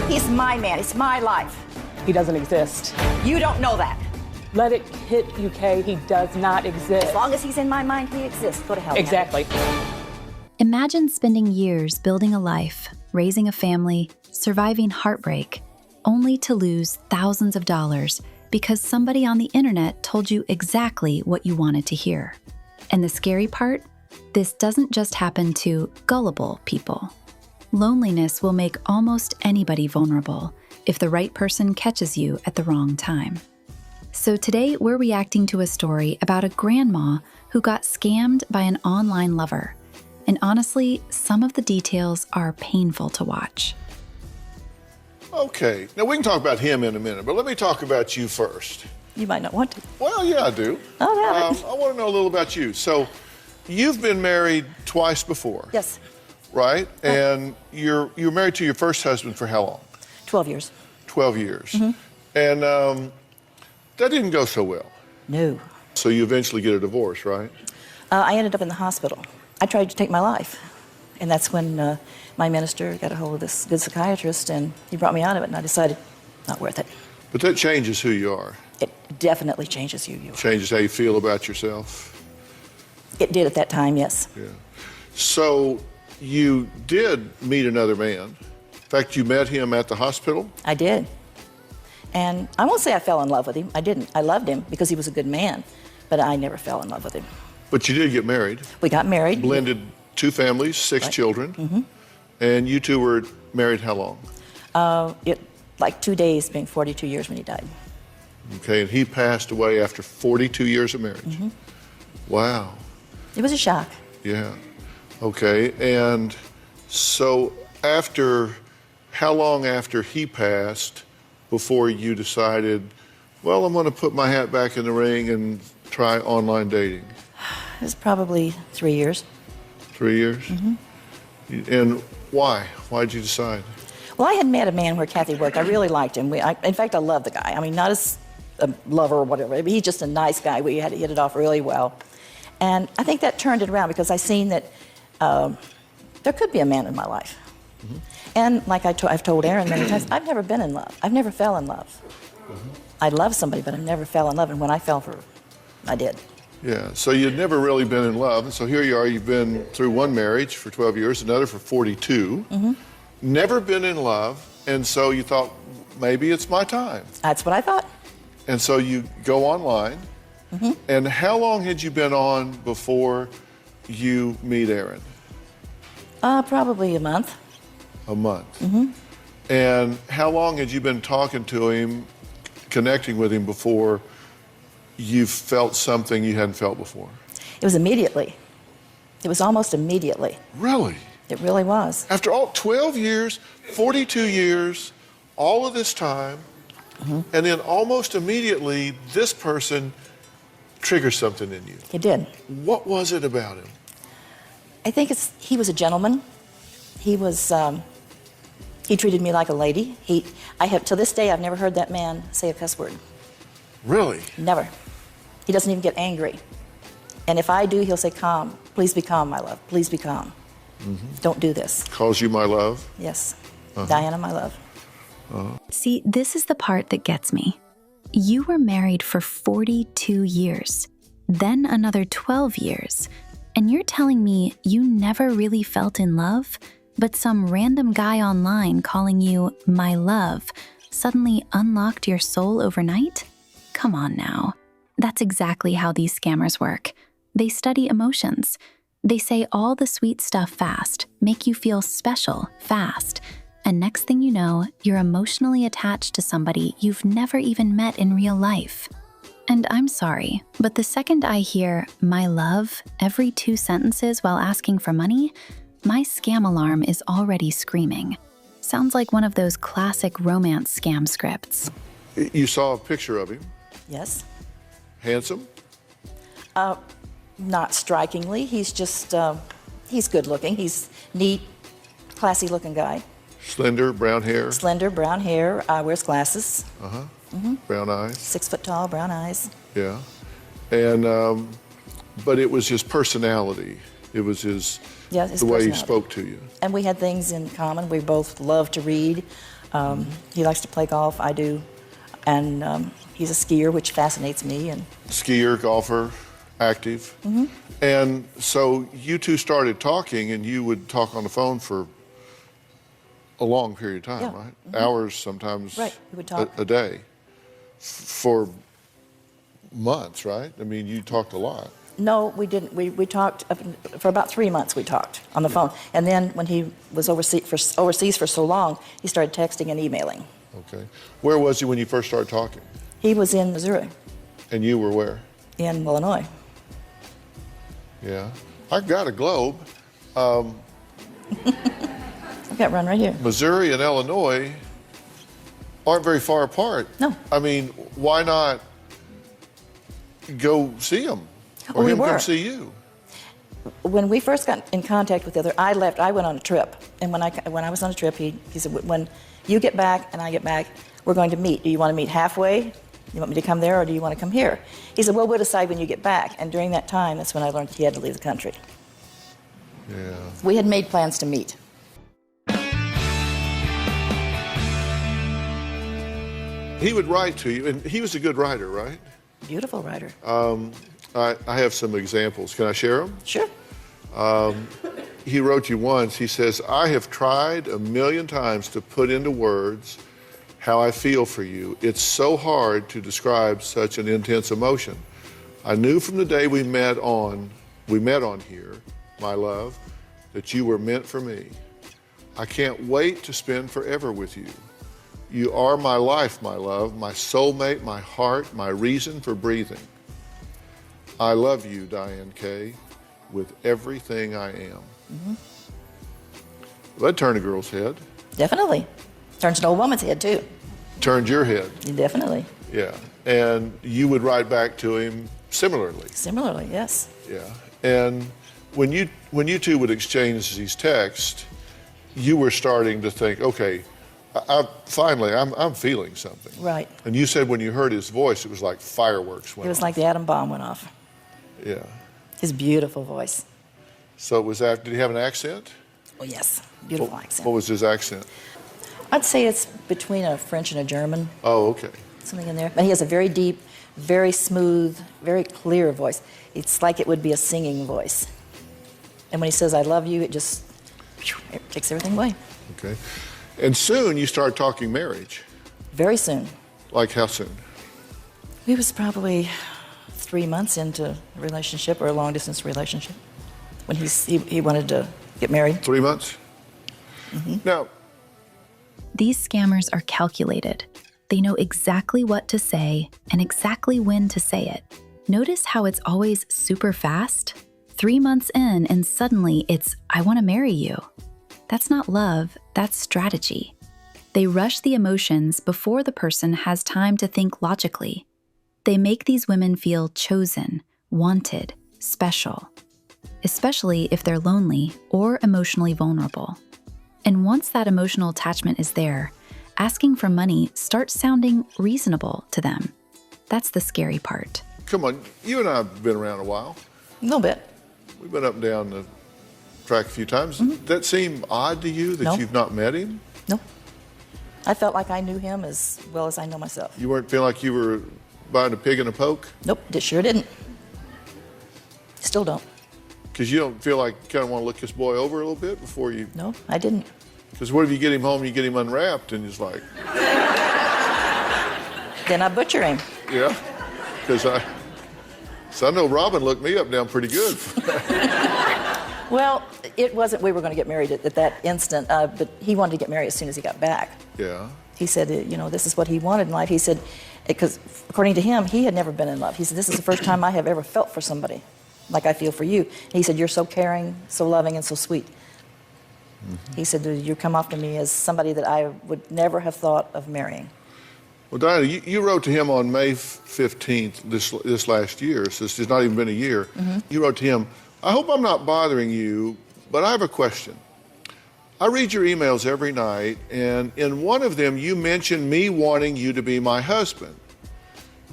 He's my man. It's my life. He doesn't exist. You don't know that. Let it hit you, Kaye. He does not exist. As long as he's in my mind, he exists. Go to hell. Exactly. Imagine spending years building a life, raising a family, surviving heartbreak, only to lose thousands of dollars because somebody on the internet told you exactly what you wanted to hear. And the scary part? This doesn't just happen to gullible people. Loneliness will make almost anybody vulnerable if the right person catches you at the wrong time. So today we're reacting to a story about a grandma who got scammed by an online lover. And honestly, some of the details are painful to watch. Okay, now we can talk about him in a minute, but let me talk about you first. You might not want to. Well, yeah, I do. Oh, yeah. I want to know a little about you. So, you've been married twice before. Yes. Right? And you're married to your first husband for how long? 12 years. 12 years. And that didn't go so well. No. So you eventually get a divorce, right? I ended up in the hospital. I tried to take my life. And that's when my minister got a hold of this good psychiatrist, and he brought me out of it, and I decided, not worth it. But that changes who you are. It definitely changes who you are. Changes how you feel about yourself. It did at that time, yes. Yeah. So you did meet another man. In fact, you met him at the hospital? I did. And I won't say I fell in love with him. I didn't. I loved him because he was a good man, but I never fell in love with him. But you did get married. We got married. Blended 2 families, 6 children. And you two were married how long? Like 2 days, being 42 years when he died. Okay, and he passed away after 42 years of marriage. Wow. It was a shock. Yeah. Okay, and so how long after he passed before you decided, well, I'm going to put my hat back in the ring and try online dating? It was probably 3 years. 3 years? And why? Why did you decide? Well, I had met a man where Kathy worked. I really liked him. In fact, I loved the guy. I mean, not as a lover or whatever, but he's just a nice guy. We had hit it off really well. And I think that turned it around because I seen that there could be a man in my life. And like I've told Aaron many times, I've never been in love. I've never fell in love. I love somebody, but I never fell in love. And when I fell for her, I did. Yeah, so you'd never really been in love. And so here you are, you've been through one marriage for 12 years, another for 42. Never been in love, and so you thought, maybe it's my time. That's what I thought. And so you go online. And how long had you been on before you meet Aaron? Probably a month. A month. And how long had you been talking to him, connecting with him before you felt something you hadn't felt before? It was immediately. It was almost immediately. Really? It really was. After all 12 years, 42 years, all of this time, and then almost immediately, this person triggers something in you. He did. What was it about him? I think he was a gentleman. He was, he treated me like a lady. To this day, I've never heard that man say a cuss word. Really? Never. He doesn't even get angry. And if I do, he'll say, calm. Please be calm, my love. Please be calm. Don't do this. Calls you my love? Yes. Diana, my love. See, this is the part that gets me. You were married for 42 years, then another 12 years, and you're telling me you never really felt in love, but some random guy online calling you my love suddenly unlocked your soul overnight? Come on now. That's exactly how these scammers work. They study emotions. They say all the sweet stuff fast, make you feel special fast, and next thing you know, you're emotionally attached to somebody you've never even met in real life. And I'm sorry, but the second I hear my love every 2 sentences while asking for money, my scam alarm is already screaming. Sounds like one of those classic romance scam scripts. You saw a picture of him? Yes. Handsome? Not strikingly. He's just, he's good looking. He's neat, classy looking guy. Slender, brown hair? Slender, brown hair, wears glasses. Brown eyes? 6 foot tall, brown eyes. Yeah. And, but it was his personality. It was his, Yeah, his the way he personality. spoke to you. And we had things in common. We both love to read. He likes to play golf. I do. And he's a skier, which fascinates me. And Skier, golfer, active. And so you two started talking, and you would talk on the phone for a long period of time, Yeah. right? Hours, sometimes Right, we would talk. a day. For months, right? I mean, you talked a lot. no, we didn't. We talked for about 3 months. We talked on the phone. And then when he was overseas for so long, he started texting and emailing. Okay. Where was he when you first started talking? He was in Missouri, And you were where? in Illinois. Yeah. I got a globe. I've got one right here. Missouri and Illinois aren't very far apart. No. I mean, why not go see him? Or We him come were. see you? When we first got in contact with the other, I left. I went on a trip, and when I was on a trip, he said, "When you get back and I get back, we're going to meet. Do you want to meet halfway? You want me to come there, or do you want to come here?" He said, "Well, we'll decide when you get back." And during that time, that's when I learned he had to leave the country. Yeah. We had made plans to meet. He would write to you, and he was a good writer, right? Beautiful writer. I have some examples. Can I share them? Sure. He wrote you once, he says, "I have tried a million times to put into words how I feel for you. It's so hard to describe such an intense emotion. I knew from the day we met on here, my love, that you were meant for me. I can't wait to spend forever with you. You are my life, my love, my soulmate, my heart, my reason for breathing. I love you, Diane Kaye, with everything I am." Well, that turned a girl's head. Definitely. Turns an old woman's head, too. Turned your head, Definitely. yeah. And you would write back to him similarly, Similarly, yes. yeah. And when you two would exchange these texts, you were starting to think, okay, finally, I'm feeling something. Right. And you said when you heard his voice, it was like fireworks went It was off. like the atom bomb went off. Yeah. His beautiful voice. So it was after, did he have an accent? Oh, yes. Beautiful What accent. was his accent? I'd say it's between a French and a German, Oh, okay. something in there. But he has a very deep, very smooth, very clear voice. It's like it would be a singing voice. And when he says, "I love you," it just it takes everything away. Okay. And soon you start talking marriage. Very soon. Like how soon? He was probably 3 months into a relationship or a long-distance relationship when he wanted to get married. 3 months? Now, These scammers are calculated. They know exactly what to say and exactly when to say it. Notice how it's always super fast? 3 months in, and suddenly it's, "I want to marry you." That's not love, that's strategy. They rush the emotions before the person has time to think logically. They make these women feel chosen, wanted, special, especially if they're lonely or emotionally vulnerable. And once that emotional attachment is there, asking for money starts sounding reasonable to them. That's the scary part. come on, you and I have been around a while. A little bit. We've been up and down the track a few times. Does that seem odd to you that No. you've not met him? No. I felt like I knew him as well as I know myself. You weren't feeling like you were buying a pig in a poke? Nope, sure didn't. Still don't. Because you don't feel like you kind of want to look this boy over a little bit before you... No, I didn't. Because what if you get him home, you get him unwrapped, and it's like, Then I butcher him. yeah. Because I know Robin looked me up and down pretty good. Well, it wasn't we were going to get married at that instant, but he wanted to get married as soon as he got back. Yeah. He said, this is what he wanted in life. He said, because according to him, he had never been in love. He said, "This is the first time I have ever felt for somebody like I feel for you." And he said, "You're so caring, so loving, and so sweet." He said, "You come off to me as somebody that I would never have thought of marrying." Well, Diana, you wrote to him on May 15th this last year, so it's not even been a year. You wrote to him, "I hope I'm not bothering you, but I have a question. I read your emails every night, and in one of them you mentioned me wanting you to be my husband.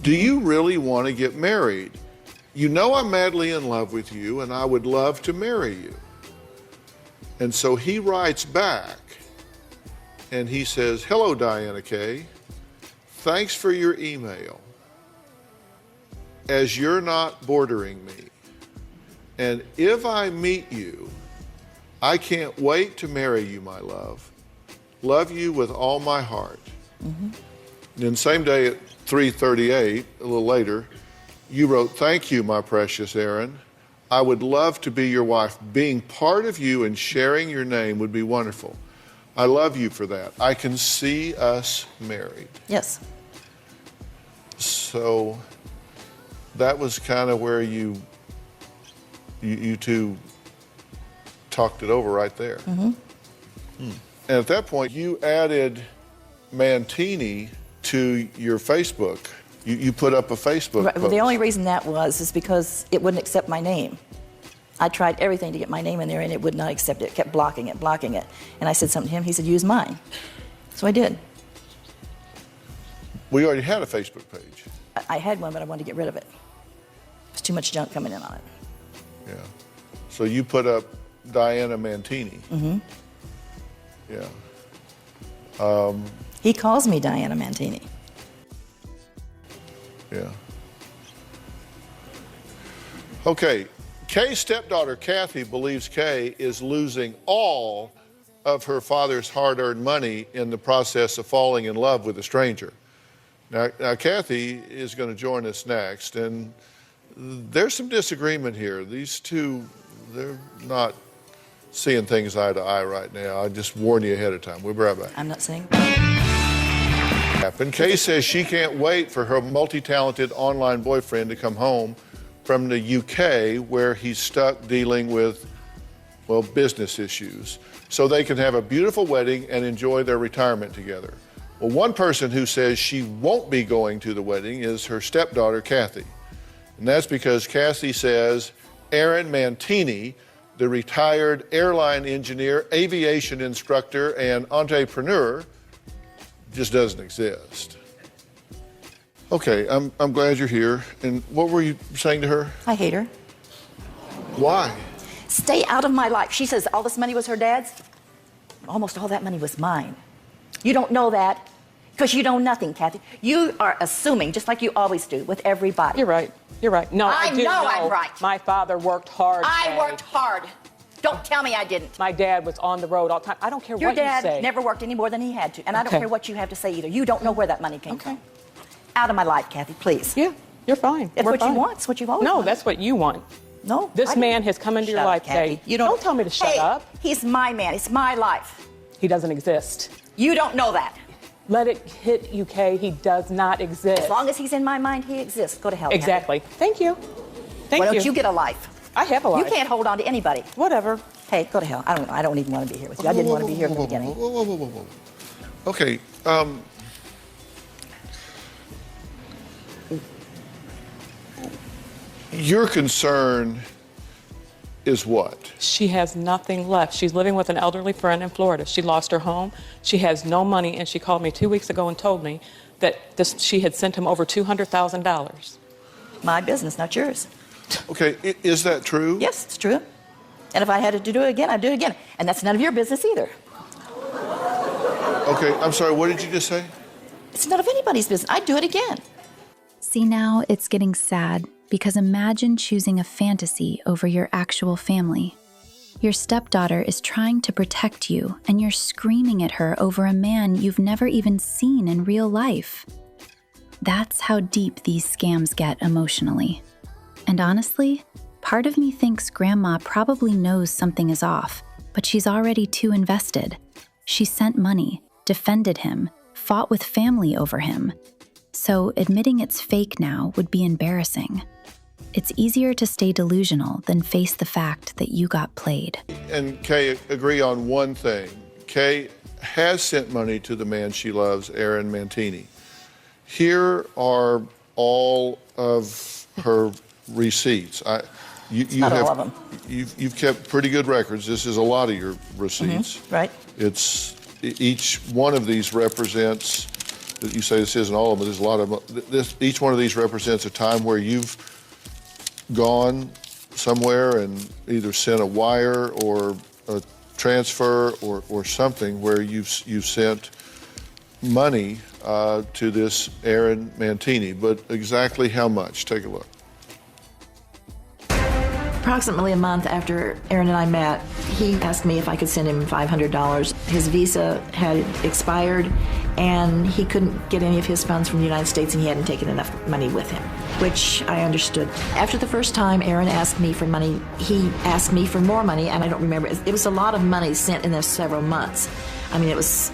Do you really want to get married? you know I'm madly in love with you and I would love to marry you. And so he writes back and he says, hello, Diana Kaye. Thanks for your email. As you're not bordering me, and if I meet you, I can't wait to marry you, my love. Love you with all my heart. And then same day at 3:38, a little later, you wrote, thank you, my precious Erin. I would love to be your wife. Being part of you and sharing your name would be wonderful. I love you for that. I can see us married. Yes. So that was kind of where you two talked it over right there. And at that point, you added Mantini to your Facebook. You put up a Facebook Right, post. the only reason that was is because it wouldn't accept my name. I tried everything to get my name in there, and it would not accept it. It kept blocking it, blocking it. And I said something to him. He said, use mine. So I did. We already had a Facebook page. I had one, but I wanted to get rid of it. There's too much junk coming in on it. Yeah. So you put up Diana Mantini. Yeah. He calls me Diana Mantini. Yeah. Okay. Kaye's stepdaughter, Kathy, believes Kaye is losing all of her father's hard-earned money in the process of falling in love with a stranger. Now Kathy is going to join us next, and there's some disagreement here. These two, they're not seeing things eye to eye right now. I just warn you ahead of time. We'll be right back. I'm not saying. Kaye says she can't wait for her multi-talented online boyfriend to come home from the UK, where he's stuck dealing with, well, business issues, so they can have a beautiful wedding and enjoy their retirement together. Well, one person who says she won't be going to the wedding is her stepdaughter, Kathy. And that's because Kathy says Erin Mantini, the retired airline engineer, aviation instructor, and entrepreneur, just doesn't exist. Okay, I'm glad you're here. And what were you saying to her? I hate her. Why? Stay out of my life. She says all this money was her dad's. Almost all that money was mine. You don't know that because you know nothing, Kathy. You are assuming, just like you always do with everybody. You're right. You're right. No, I do know I'm right. My father worked hard. I Kaye. worked hard. Don't tell me I didn't. My dad was on the road all the time. I don't care Your what you dad say. never worked any more than he had to, and I don't Okay. care what you have to say either. You don't know where that money came from. Out of my life, Kathy, please. Yeah, you're fine. It's We're what fine. you want. It's what you've always No, wanted. that's what you want. No. This I man didn't. has come into Shut your up, life, Kathy. Kaye. You Don't tell me to shut Hey, up. He's my man. It's my life. He doesn't exist. You don't know that. Let it hit you, Kaye. He does not exist. As long as he's in my mind, he exists. Go to hell, Kathy. Exactly. Thank you. Thank Why you. don't you get a life? I have a life. You can't hold on to anybody. Whatever. Hey, go to hell. I don't know. I don't even want to be here with you. I didn't want to be here from the beginning. Whoa. Okay, your concern is what? She has nothing left. She's living with an elderly friend in Florida. She lost her home. She has no money, and she called me 2 weeks ago and told me that she had sent him over $200,000. My business, not yours. Okay, is that true? Yes, it's true. And if I had to do it again, I'd do it again. And that's none of your business either. Okay, I'm sorry, what did you just say? It's none of anybody's business. I'd do it again. See, now it's getting sad because imagine choosing a fantasy over your actual family. Your stepdaughter is trying to protect you, and you're screaming at her over a man you've never even seen in real life. That's how deep these scams get emotionally. And honestly, part of me thinks Grandma probably knows something is off, but she's already too invested. She sent money, defended him, fought with family over him. So admitting it's fake now would be embarrassing. It's easier to stay delusional than face the fact that you got played. And Kaye, agree on one thing. Kaye has sent money to the man she loves, Erin Mantini. Here are all of her receipts. Not all of them. You've kept pretty good records. This is a lot of your receipts. Right. It's each one of these represents. You say this isn't all of them, but there's a lot of them. Each one of these represents a time where you've gone somewhere and either sent a wire or a transfer or something where you've sent money to this Aaron Mantini, but exactly how much? Take a look. Approximately a month after Aaron and I met, he asked me if I could send him $500. His visa had expired, and he couldn't get any of his funds from the United States, and he hadn't taken enough money with him, which I understood. After the first time Aaron asked me for money, he asked me for more money, and I don't remember. It was a lot of money sent in those several months. I mean, it was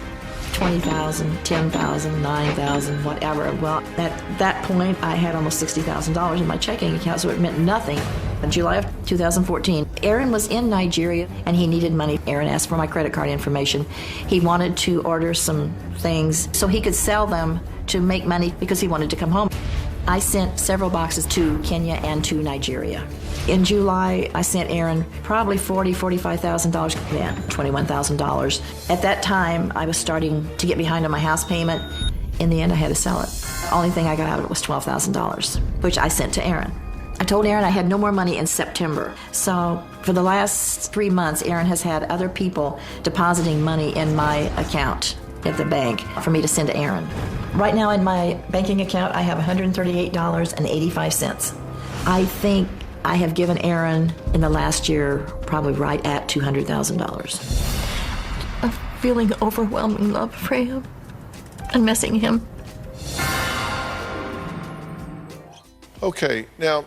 $20,000, $10,000, $9,000, whatever. Well, at that point, I had almost $60,000 in my checking account, so it meant nothing. In July of 2014, Aaron was in Nigeria, and he needed money. Aaron asked for my credit card information. He wanted to order some things so he could sell them to make money because he wanted to come home. I sent several boxes to Kenya and to Nigeria. In July, I sent Aaron probably $45,000, then $21,000. At that time, I was starting to get behind on my house payment. In the end, I had to sell it. The only thing I got out of it was $12,000, which I sent to Aaron. I told Aaron I had no more money in September. So for the last 3 months, Aaron has had other people depositing money in my account at the bank for me to send to Aaron. Right now in my banking account, I have $138.85. I think I have given Aaron in the last year probably right at $200,000. I'm feeling overwhelming love for him and missing him. Okay, now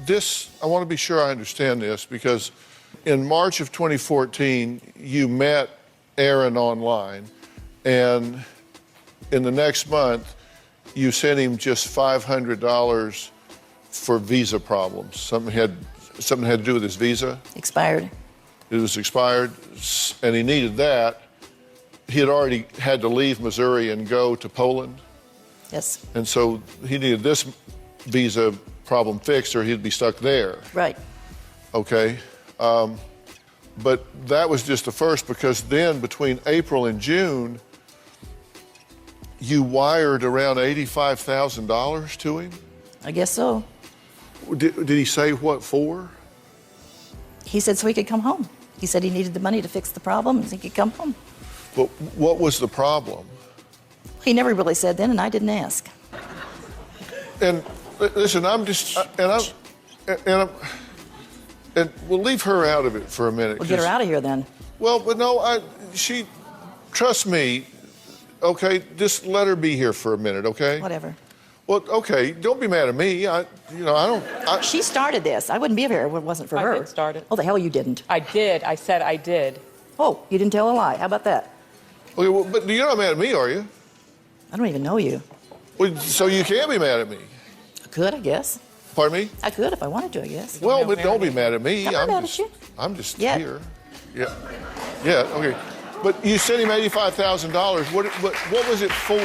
this, I want to be sure I understand this, because in March of 2014, you met Aaron online, and in the next month, you sent him just $500 for visa problems. Something had to do with his visa? Expired. It was expired, and he needed that. He had already had to leave Missouri and go to Poland. Yes. And so he needed this visa problem fixed, or he'd be stuck there. Right. Okay. But that was just the first, because then between April and June, you wired around $85,000 to him? I guess so. Did he say what for? He said so he could come home. He said he needed the money to fix the problem and he could come home. But what was the problem? He never really said then, and I didn't ask. And listen, I'm just, and we'll leave her out of it for a minute. We'll get her out of here then. Well, but no, trust me, okay, just let her be here for a minute, okay? Whatever. Well, okay, don't be mad at me. She started this. I wouldn't be here if it wasn't for her. I did start it. Oh, the hell you didn't. I did. I said I did. Oh, you didn't tell a lie. How about that? Okay, well, but you're not mad at me, are you? I don't even know you. Well, so you can't be mad at me. I could, I guess. Pardon me? I could if I wanted to, I guess. Well, No, but don't be mad at me. I'm not mad at you. I'm just Yeah. here. Yeah. Yeah, okay. But you sent him $85,000. What was it for?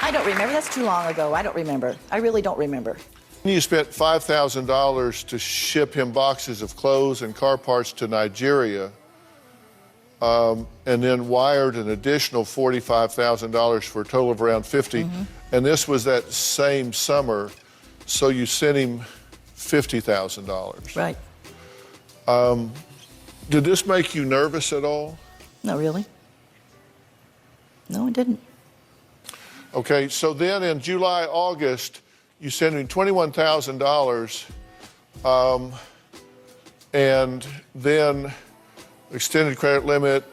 I don't remember. That's too long ago. I don't remember. I really don't remember. You spent $5,000 to ship him boxes of clothes and car parts to Nigeria, and then wired an additional $45,000 for a total of around $50,000. Mm-hmm. And this was that same summer, so you sent him $50,000. Right. Did this make you nervous at all? Not really. No, it didn't. Okay, so then in July, August, you sent him $21,000, and then extended credit limit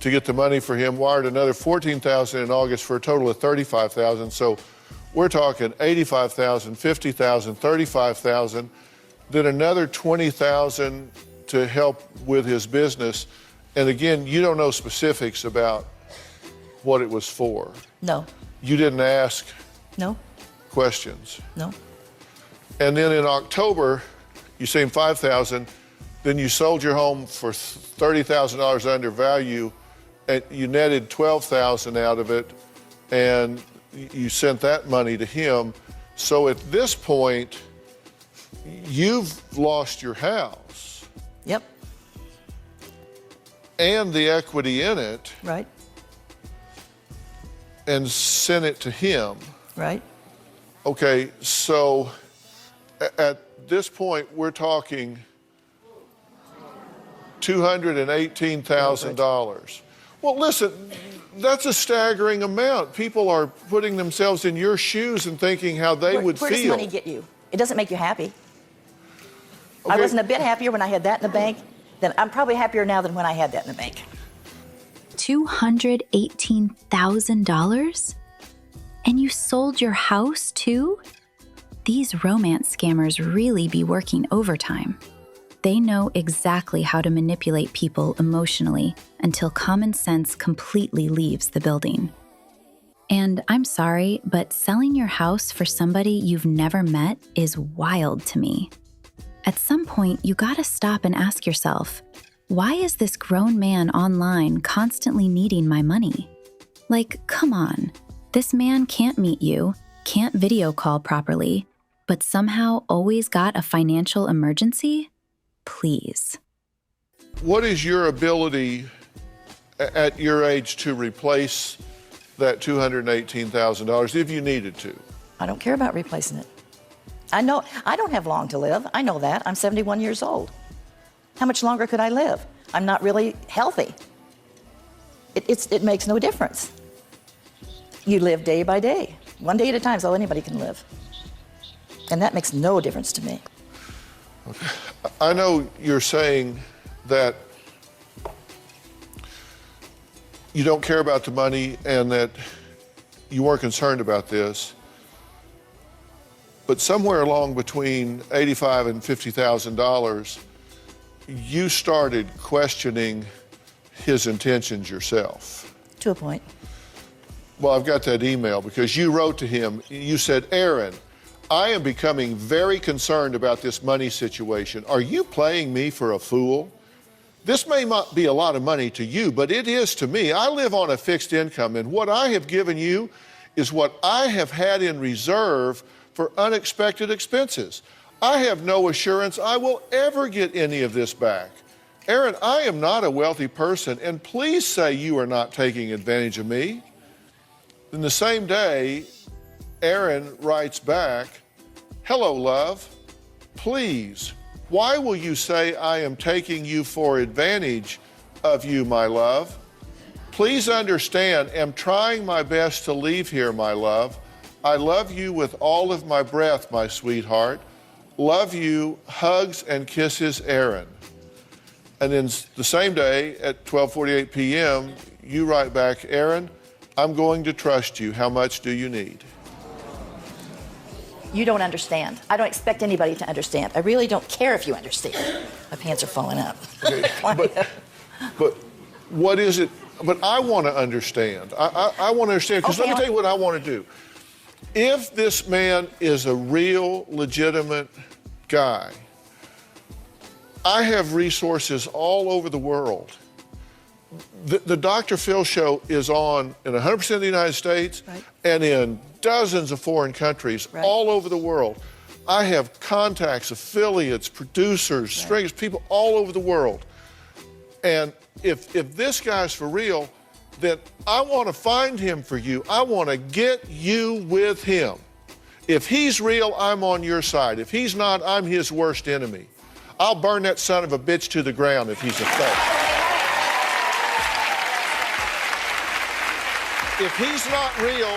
to get the money for him, wired another $14,000 in August for a total of $35,000. So we're talking $85,000, $50,000, $35,000, then another $20,000 to help with his business. And again, you don't know specifics about what it was for. No. You didn't ask No. questions. No. And then in October, you sent him $5,000, then you sold your home for $30,000 under value, and you netted $12,000 out of it, and you sent that money to him. So at this point, you've lost your house Yep. and the equity in it, Right. and sent it to him. Right. Okay, so at this point, we're talking $218,000. Well, listen, that's a staggering amount. People are putting themselves in your shoes and thinking how they would Where feel. does money get you? It doesn't make you happy. I Okay. wasn't a bit happier when I had that in the bank. Then I'm probably happier now than when I had that in the bank. $218,000? And you sold your house too? These romance scammers really be working overtime. They know exactly how to manipulate people emotionally until common sense completely leaves the building. And I'm sorry, but selling your house for somebody you've never met is wild to me. At some point, you gotta stop and ask yourself, why is this grown man online constantly needing my money? Like, come on. This man can't meet you, can't video call properly, but somehow always got a financial emergency? Please. What is your ability at your age to replace that $218,000 if you needed to? I don't care about replacing it. I know I don't have long to live. I know that. I'm 71 years old. How much longer could I live? I'm not really healthy. It makes no difference. You live day by day. One day at a time is all anybody can live. And that makes no difference to me. Okay. I know you're saying that you don't care about the money and that you weren't concerned about this. But somewhere along between $85,000 and $50,000, you started questioning his intentions yourself. To a point. Well, I've got that email because you wrote to him. You said, Aaron, I am becoming very concerned about this money situation. Are you playing me for a fool? This may not be a lot of money to you, but it is to me. I live on a fixed income, and what I have given you is what I have had in reserve for unexpected expenses. I have no assurance I will ever get any of this back. Aaron, I am not a wealthy person, and please say you are not taking advantage of me. Then the same day, Aaron writes back, hello, love. Please, why will you say I am taking you for advantage of you, my love? Please understand, I'm trying my best to leave here, my love. I love you with all of my breath, my sweetheart. Love you, hugs and kisses, Aaron. And then the same day at 12:48 p.m., you write back, Aaron, I'm going to trust you. How much do you need? You don't understand. I don't expect anybody to understand. I really don't care if you understand. My pants are falling out. Okay, but what is it? But I want to understand. I want to understand, because let me tell you what I want to do. If this man is a real, legitimate guy, I have resources all over the world. The Dr. Phil show is on in 100% of the United States, right, and in dozens of foreign countries, right, all over the world. I have contacts, affiliates, producers, right, strings, people all over the world. And if this guy's for real, then I want to find him for you. I want to get you with him. If he's real, I'm on your side. If he's not, I'm his worst enemy. I'll burn that son of a bitch to the ground if he's a fake. If he's not real,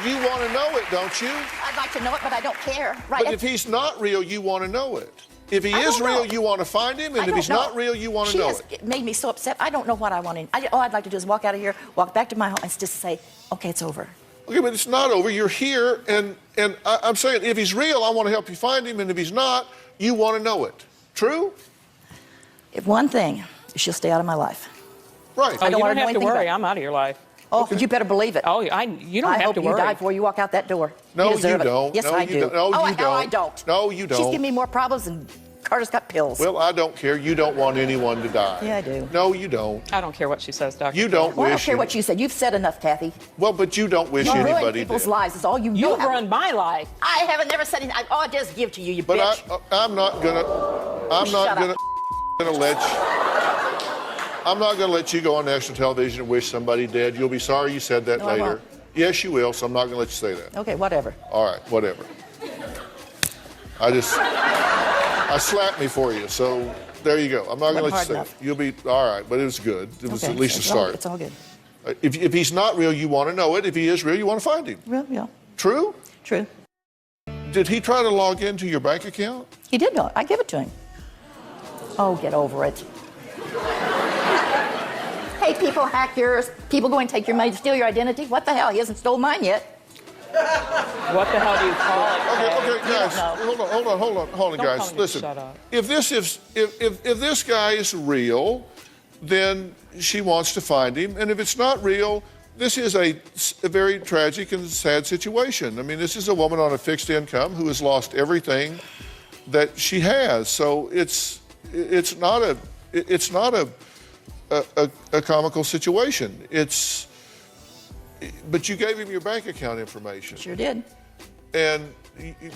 you want to know it, don't you? I'd like to know it, but I don't care. Right? But if he's not real, you want to know it. If he is real, you want to find him, and if he's not real, you want to know it. It made me so upset. I don't know what I want. All I'd like to do is walk out of here, walk back to my home, and just say, okay, it's over. Okay, but it's not over. You're here, and I'm saying if he's real, I want to help you find him, and if he's not, you want to know it. True? If one thing, she'll stay out of my life. Right. Oh, I don't you want don't to know have to anything worry. about it. I'm out of your life. Oh, you better believe it. Oh, you don't I have hope to you worry. die before you walk out that door. No, deserve you it. don't. Yes, No, I you do. don't. No, oh, you no, I don't. don't. No, you don't. She's giving me more problems than Carter's got pills. Well, I don't care. You don't want anyone to die. Yeah, I do. No, you don't. I don't care what she says, Doctor. You don't Well, I don't wish. care what you said. You've said enough, Kathy. Well, but you don't wish You ruin anybody people's dead. lives is all you know. You how- run my life. I haven't never said anything. All I did is give to you, you But bitch. I'm not gonna let you go on national television and wish somebody dead. You'll be sorry you said that No, I later. won't. Yes, you will. So I'm not gonna let you say that. Okay, whatever. All right, whatever. I slapped me for you, so there you go. I'm not going to let you say it. You'll be all right, but it was good. It was Okay, at least a it's start. It's all good. If he's not real, you want to know it. If he is real, you want to find him. Real, yeah. True? True. Did he try to log into your bank account? He did know. I give it to him. Oh, get over it. Hey, people hack yours. People go and take your money to steal your identity. What the hell? He hasn't stole mine yet. What the hell do you call it? Okay, guys. Hold on, Don't guys. tell me to Listen. shut up. If this guy is real, then she wants to find him, and if it's not real, this is a very tragic and sad situation. I mean, this is a woman on a fixed income who has lost everything that she has. So it's not a comical situation. But you gave him your bank account information. Sure did. And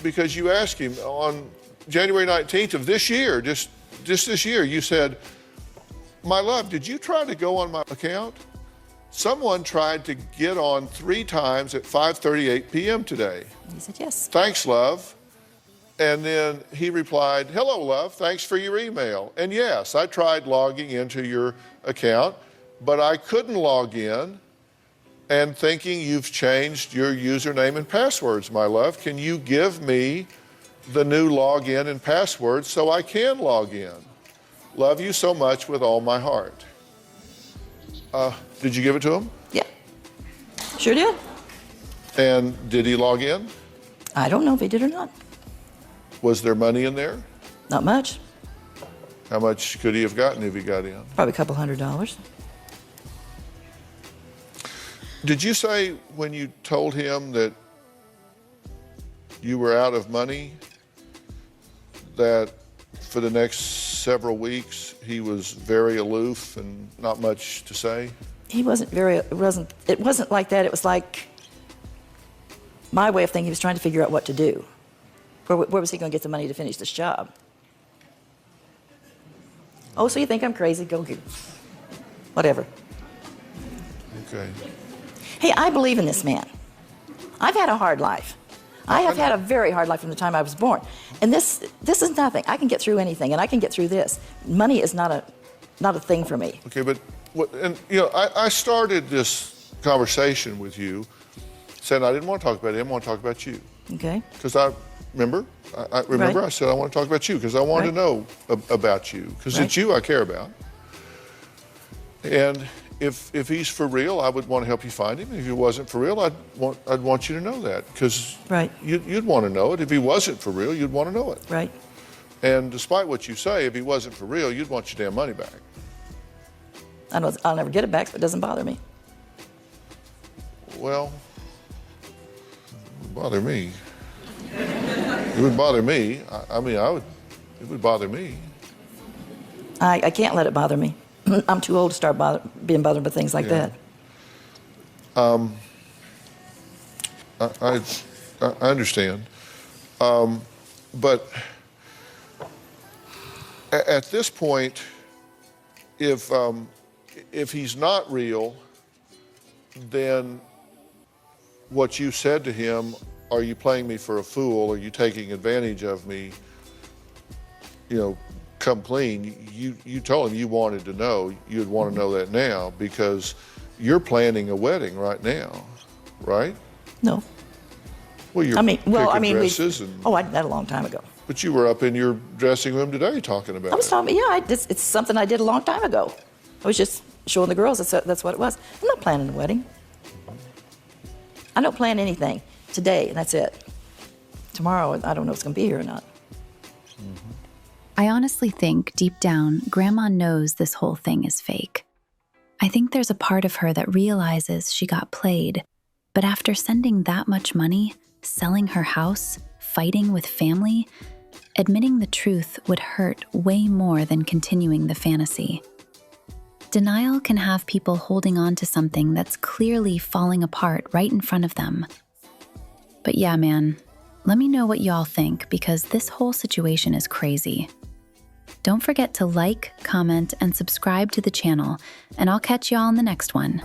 because you asked him on January 19th of this year, just this year, you said, "My love, did you try to go on my account? Someone tried to get on 3 times at 5:38 p.m. today. He said yes. Thanks, love." And then he replied, "Hello, love, thanks for your email. And yes, I tried logging into your account, but I couldn't log in. And thinking you've changed your username and passwords, my love. Can you give me the new login and password so I can log in? Love you so much with all my heart." Did you give it to him? Yeah. Sure did. And did he log in? I don't know if he did or not. Was there money in there? Not much. How much could he have gotten if he got in? Probably a couple $100. Did you say when you told him that you were out of money that for the next several weeks he was very aloof and not much to say? He wasn't it wasn't like that. It was like my way of thinking. He was trying to figure out what to do. Where was he going to get the money to finish this job? Oh, so you think I'm crazy? Go get whatever. Okay. Hey, I believe in this man. I've had a hard life. I have had a very hard life from the time I was born. And this is nothing. I can get through anything, and I can get through this. Money is not a thing for me. Okay, but I started this conversation with you saying I didn't want to talk about him, I want to talk about you. Okay? Because I remember Right. I said I want to talk about you because I want to know about you because it's you I care about. And if he's for real, I would want to help you find him. If he wasn't for real, I'd want you to know that because you'd want to know it. If he wasn't for real, you'd want to know it. Right. And despite what you say, if he wasn't for real, you'd want your damn money back. I know I'll never get it back, so it doesn't bother me. Well, it would bother me. It would bother me. It would bother me. I can't let it bother me. I'm too old to start being bothered by things like that. I understand. But at this point, if he's not real, then what you said to him, are you playing me for a fool? Are you taking advantage of me? Come clean. You told him you wanted to know. You'd want to know that now because you're planning a wedding right now, right? No. Well, you're picking dresses I did that a long time ago. But you were up in your dressing room today talking about it. I was talking, it's something I did a long time ago. I was just showing the girls that's what it was. I'm not planning a wedding. I don't plan anything today, and that's it. Tomorrow, I don't know if it's going to be here or not. Mm-hmm. I honestly think deep down, Grandma knows this whole thing is fake. I think there's a part of her that realizes she got played, but after sending that much money, selling her house, fighting with family, admitting the truth would hurt way more than continuing the fantasy. Denial can have people holding on to something that's clearly falling apart right in front of them. But yeah, man, let me know what y'all think because this whole situation is crazy. Don't forget to like, comment, and subscribe to the channel, and I'll catch y'all on the next one.